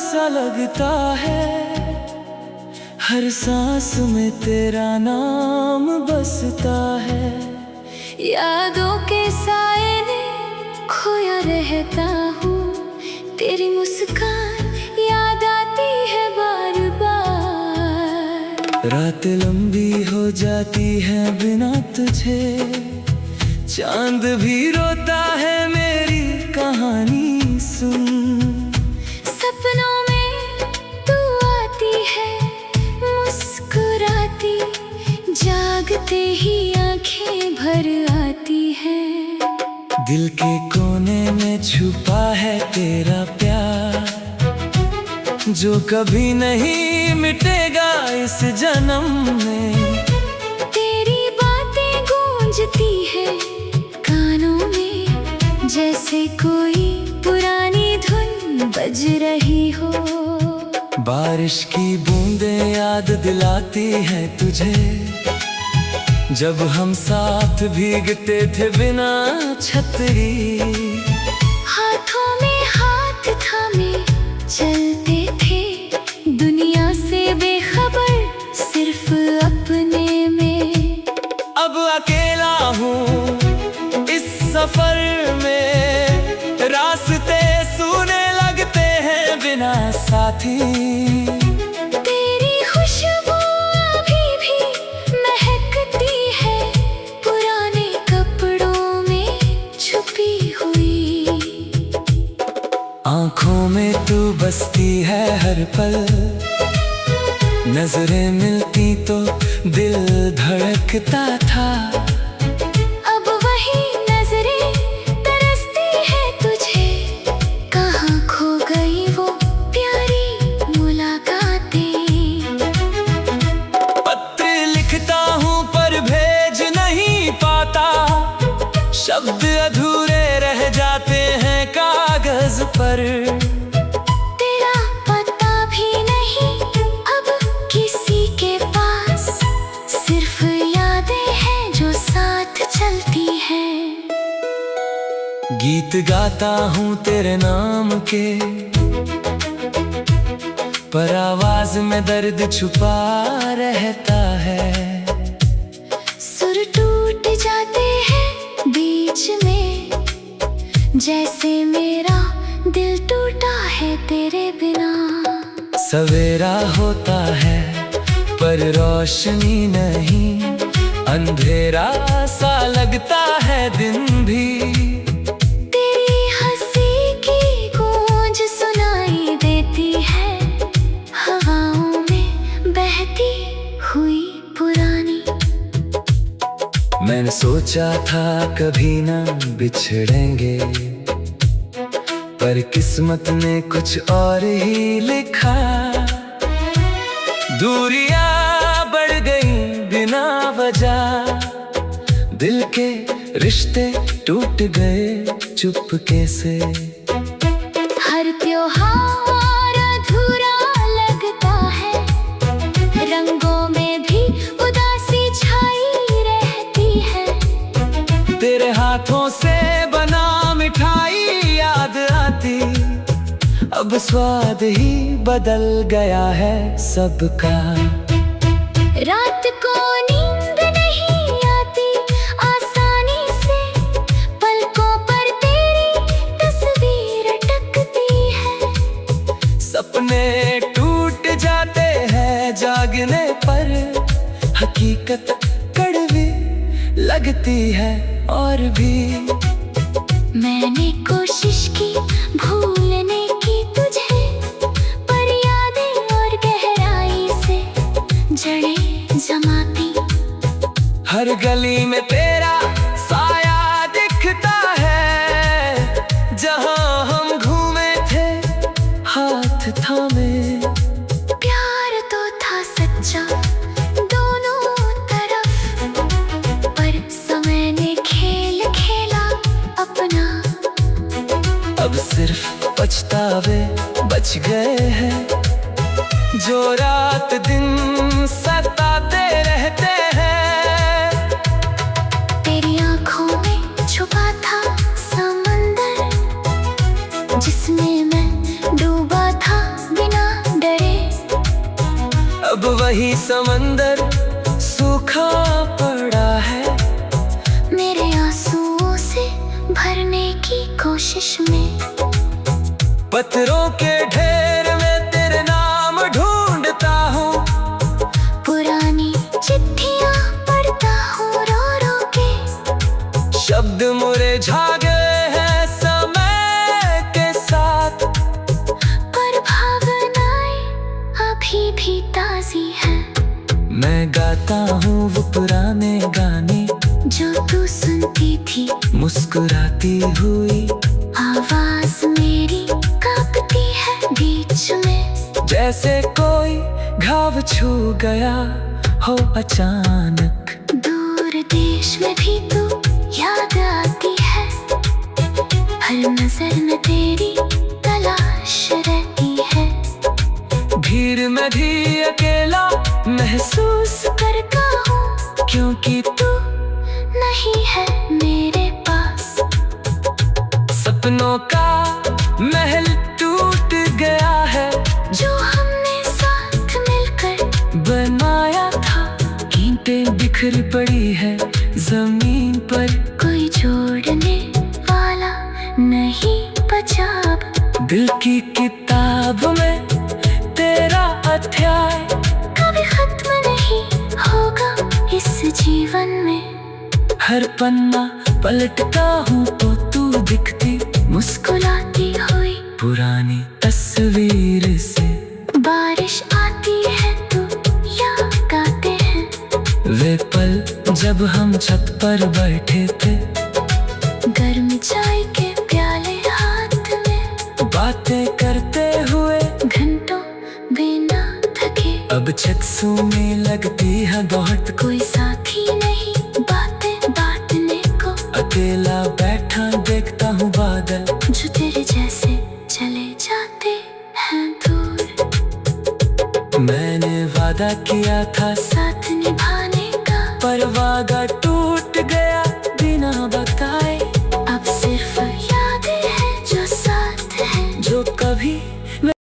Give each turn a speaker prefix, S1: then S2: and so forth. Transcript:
S1: सा लगता है, हर सांस में तेरा नाम बसता है।
S2: यादों के साए में खोया रहता हूँ, तेरी मुस्कान याद आती है बार बार।
S1: रात लंबी हो जाती है बिना तुझे, चांद भी रोता है मेरी कहानी सुन।
S2: सपनों में तू आती है मुस्कुराती, जागते ही आंखें भर आती हैं।
S1: दिल के कोने में छुपा है तेरा प्यार, जो कभी नहीं मिटेगा इस जन्म में।
S2: तेरी बातें गूंजती है कानों में, जैसे कोई पुरानी धुन बज रही हो।
S1: बारिश की बूंदें याद दिलाती है तुझे, जब हम साथ भीगते थे बिना छतरी।
S2: हाथों में हाथ थामे चलते थे, दुनिया से बेखबर सिर्फ अपने में।
S1: अब अकेला हूँ इस सफर में, रास्ते सूने लगते हैं बिना साथी।
S2: तेरी खुशबू अभी भी महकती है, पुराने कपड़ों में छुपी हुई।
S1: आँखों में तू बसती है हर पल, नजरें मिलती तो दिल धड़कता था।
S2: अब वही नजरें तरसती है तुझे, कहाँ खो गई वो प्यारी मुलाकातें।
S1: पत्र लिखता हूँ पर भेज नहीं पाता, शब्द अधूरे रह जाते हैं कागज पर।
S2: तेरा पता भी नहीं अब किसी के पास, सिर्फ यादें हैं जो साथ चलती हैं।
S1: गीत गाता हूँ तेरे नाम के, पर आवाज में दर्द छुपा रहता है।
S2: सुर टूट जाते हैं बीच में, जैसे मेरा दिल टूटा है तेरे बिना।
S1: सवेरा होता है पर रोशनी नहीं, अंधेरा सा लगता है दिन भी।
S2: तेरी हंसी की गूंज सुनाई देती है, हवाओं में बहती हुई पुरानी।
S1: मैंने सोचा था कभी ना बिछड़ेंगे, पर किस्मत ने कुछ और ही लिखा। दूरियां बढ़ गई बिना वजह, दिल के रिश्ते टूट गए चुपके से।
S2: हर त्योहार अधूरा लगता है, रंगों में भी उदासी छाई रहती है।
S1: तेरे हाथों से बना मिठाई याद आती, अब स्वाद ही बदल गया है सबका।
S2: रात को नींद नहीं आती आसानी से, पलकों पर तेरी तस्वीर अटकती है।
S1: सपने टूट जाते हैं जागने पर, हकीकत कड़वी लगती है और भी।
S2: मैंने कोशिश की भूलने की तुझे, पर यादें और गहराई से जड़ें जमाती।
S1: हर गली में तेरा साया दिखता है, जहां हम घूमे थे हाथ थामे।
S2: प्यार तो था सच्चा दोनों तरफ, पर समय ने खेल खेला अपना।
S1: अब सिर्फ पछतावे बच गए हैं, जो रात दिन सताते रहते हैं।
S2: तेरी आंखों में छुपा था समंदर, जिसमें मैं डूबा था
S1: वही समंदर सूखा पड़ा है,
S2: मेरे आंसुओं से भरने की कोशिश में।
S1: पत्थरों के ढेर में तेरे नाम ढूंढता हूँ,
S2: पुरानी चिट्ठियां पढ़ता हूँ रो रो के।
S1: शब्द मुरझा गए हैं समय के साथ,
S2: पर भावनाएं अभी भी ताजी हैं।
S1: मैं गाता हूँ वो पुराने गाने
S2: जो तू सुनती थी,
S1: मुस्कुराती हुई।
S2: आवाज मेरी कांपती है बीच में,
S1: जैसे कोई घाव छू गया हो अचानक।
S2: दूर देश में भी तू याद आती है, हर नजर में तेरी तलाश रहती है।
S1: भीड़ में भी अकेला महसूस
S2: करता हूँ
S1: क्योंकि
S2: तू नहीं है मेरे पास।
S1: सपनों का महल टूट गया है,
S2: जो हमने साथ मिलकर
S1: बनाया था। ईंटें बिखरी पड़ी है जमीन पर,
S2: कोई जोड़ने वाला नहीं बचा अब।
S1: दिल की किताब में तेरा अध्याय
S2: कभी खत्म नहीं होगा इस जीवन में।
S1: हर पन्ना पलटता हूँ तो तू दिखती
S2: मुस्कुराती हुई
S1: पुरानी तस्वीर से।
S2: बारिश आती है तो याद आते हैं,
S1: वे पल जब हम छत पर बैठे थे,
S2: गर्म चाय के प्याले हाथ में,
S1: बातें करते हुए
S2: घंटों बिना थके।
S1: अब चकसू में लगती है बहुत,
S2: कोई साथी नहीं बातें बांटने को।
S1: अकेला बैठा देखता हूँ बादल
S2: जो तेरे जैसे चले जाते हैं दूर।
S1: मैंने वादा किया था
S2: साथ निभाने का,
S1: पर वादा